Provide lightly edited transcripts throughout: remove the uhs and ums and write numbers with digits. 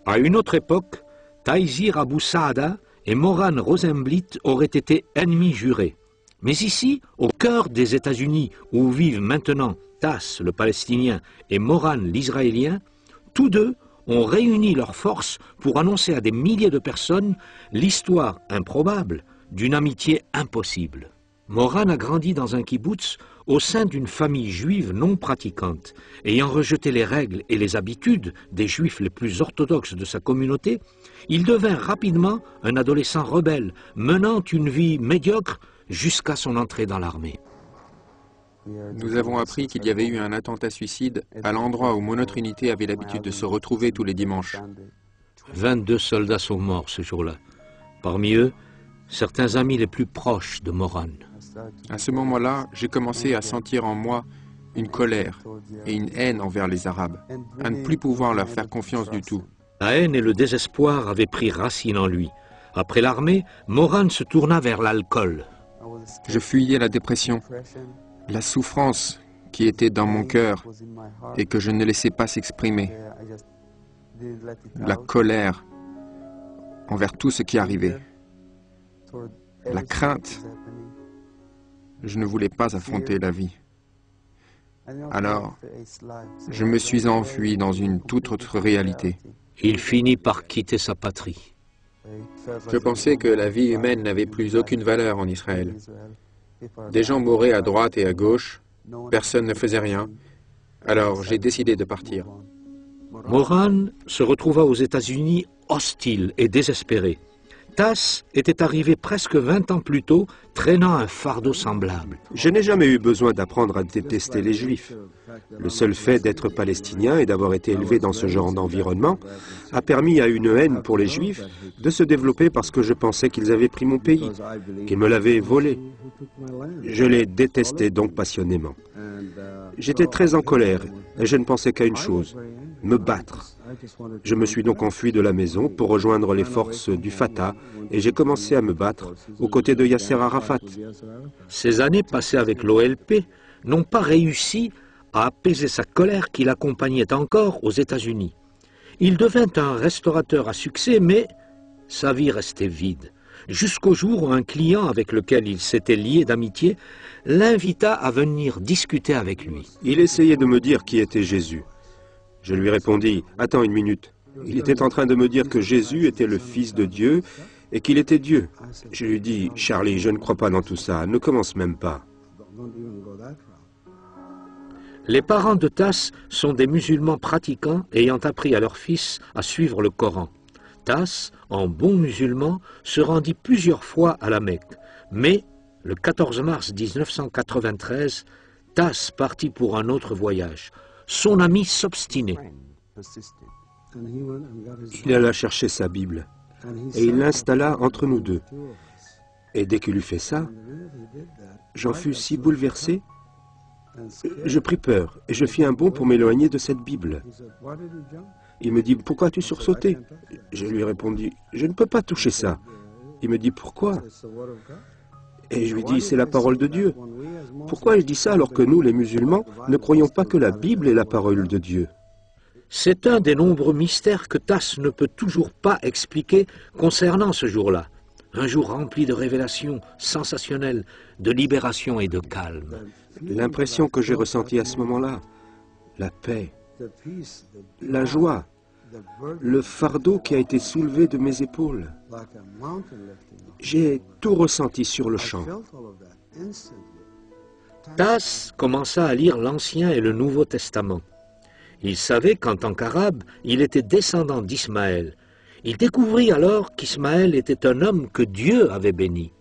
À une autre époque, Taïsir Abou Saada et Moran Rosenblit auraient été ennemis jurés. Mais ici, au cœur des États-Unis, où vivent maintenant Tass, le Palestinien, et Moran, l'Israélien, tous deux ont réuni leurs forces pour annoncer à des milliers de personnes l'histoire improbable d'une amitié impossible. Moran a grandi dans un kibboutz au sein d'une famille juive non pratiquante. Ayant rejeté les règles et les habitudes des juifs les plus orthodoxes de sa communauté, il devint rapidement un adolescent rebelle, menant une vie médiocre jusqu'à son entrée dans l'armée. Nous avons appris qu'il y avait eu un attentat suicide à l'endroit où Monot Unité avait l'habitude de se retrouver tous les dimanches. 22 soldats sont morts ce jour-là. Parmi eux, certains amis les plus proches de Moran. À ce moment-là, j'ai commencé à sentir en moi une colère et une haine envers les Arabes, à ne plus pouvoir leur faire confiance du tout. La haine et le désespoir avaient pris racine en lui. Après l'armée, Moran se tourna vers l'alcool. Je fuyais la dépression, la souffrance qui était dans mon cœur et que je ne laissais pas s'exprimer, la colère envers tout ce qui arrivait, la crainte. Je ne voulais pas affronter la vie. Alors, je me suis enfui dans une toute autre réalité. Il finit par quitter sa patrie. Je pensais que la vie humaine n'avait plus aucune valeur en Israël. Des gens mouraient à droite et à gauche, personne ne faisait rien. Alors j'ai décidé de partir. Moran se retrouva aux États-Unis hostile et désespéré. Tass était arrivé presque 20 ans plus tôt, traînant un fardeau semblable. Je n'ai jamais eu besoin d'apprendre à détester les Juifs. Le seul fait d'être palestinien et d'avoir été élevé dans ce genre d'environnement a permis à une haine pour les Juifs de se développer parce que je pensais qu'ils avaient pris mon pays, qu'ils me l'avaient volé. Je les détestais donc passionnément. J'étais très en colère et je ne pensais qu'à une chose, me battre. Je me suis donc enfui de la maison pour rejoindre les forces du Fatah et j'ai commencé à me battre aux côtés de Yasser Arafat. Ces années passées avec l'OLP n'ont pas réussi à apaiser sa colère qui l'accompagnait encore aux États-Unis. Il devint un restaurateur à succès, mais sa vie restait vide, jusqu'au jour où un client avec lequel il s'était lié d'amitié l'invita à venir discuter avec lui. Il essayait de me dire qui était Jésus. Je lui répondis, « Attends une minute. » Il était en train de me dire que Jésus était le Fils de Dieu et qu'il était Dieu. Je lui dis, « Charlie, je ne crois pas dans tout ça, ne commence même pas. » Les parents de Tass sont des musulmans pratiquants ayant appris à leur fils à suivre le Coran. Tass, en bon musulman, se rendit plusieurs fois à la Mecque. Mais, le 14 mars 1993, Tass partit pour un autre voyage. Son ami s'obstinait. Il alla chercher sa Bible et il l'installa entre nous deux. Et dès qu'il eut fait ça, j'en fus si bouleversé, je pris peur et je fis un bond pour m'éloigner de cette Bible. Il me dit, « Pourquoi as-tu sursauté ?» Je lui répondis, « Je ne peux pas toucher ça. » Il me dit, « Pourquoi ?» Et je lui dis, « C'est la parole de Dieu. » Pourquoi je dis ça alors que nous, les musulmans, ne croyons pas que la Bible est la parole de Dieu? C'est un des nombreux mystères que Tass ne peut toujours pas expliquer concernant ce jour-là. Un jour rempli de révélations sensationnelles, de libération et de calme. L'impression que j'ai ressentie à ce moment-là, la paix, la joie, le fardeau qui a été soulevé de mes épaules. J'ai tout ressenti sur le champ. Tass commença à lire l'Ancien et le Nouveau Testament. Il savait qu'en tant qu'arabe, il était descendant d'Ismaël. Il découvrit alors qu'Ismaël était un homme que Dieu avait béni.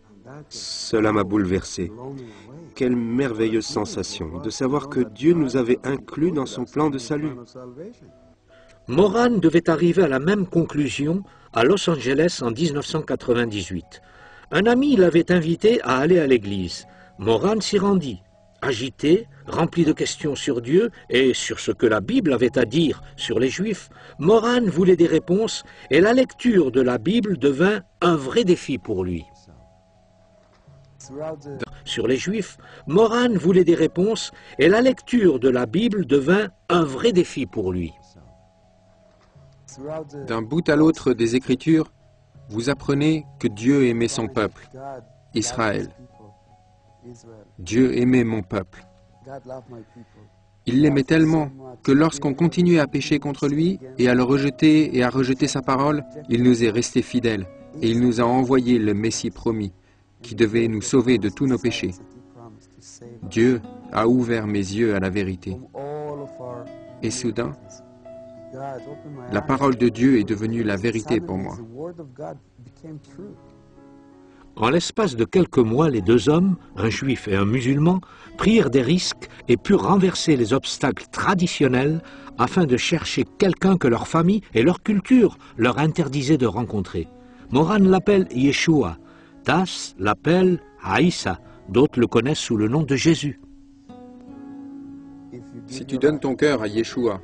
Cela m'a bouleversé. Quelle merveilleuse sensation de savoir que Dieu nous avait inclus dans son plan de salut. Moran devait arriver à la même conclusion à Los Angeles en 1998. Un ami l'avait invité à aller à l'église. Moran s'y rendit. Agité, rempli de questions sur Dieu et sur ce que la Bible avait à dire sur les Juifs, Moran voulait des réponses et la lecture de la Bible devint un vrai défi pour lui. Sur les Juifs, Moran voulait des réponses et la lecture de la Bible devint un vrai défi pour lui. D'un bout à l'autre des Écritures, vous apprenez que Dieu aimait son peuple, Israël. Dieu aimait mon peuple. Il l'aimait tellement que lorsqu'on continuait à pécher contre lui et à le rejeter et à rejeter sa parole, il nous est resté fidèle et il nous a envoyé le Messie promis qui devait nous sauver de tous nos péchés. Dieu a ouvert mes yeux à la vérité. Et soudain, la parole de Dieu est devenue la vérité pour moi. En l'espace de quelques mois, les deux hommes, un juif et un musulman, prirent des risques et purent renverser les obstacles traditionnels afin de chercher quelqu'un que leur famille et leur culture leur interdisaient de rencontrer. Moran l'appelle Yeshua, Tas l'appelle Aïssa, d'autres le connaissent sous le nom de Jésus. Si tu donnes ton cœur à Yeshua,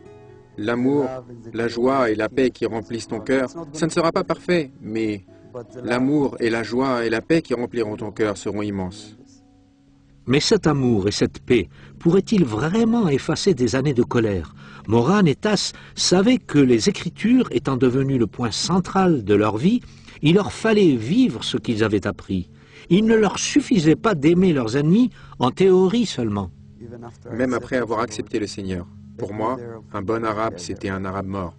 l'amour, la joie et la paix qui remplissent ton cœur, ça ne sera pas parfait, mais l'amour et la joie et la paix qui rempliront ton cœur seront immenses. Mais cet amour et cette paix pourraient-ils vraiment effacer des années de colère? Moran et Tas savaient que les Écritures étant devenues le point central de leur vie, il leur fallait vivre ce qu'ils avaient appris. Il ne leur suffisait pas d'aimer leurs ennemis en théorie seulement. Même après avoir accepté le Seigneur. Pour moi, un bon arabe, c'était un arabe mort.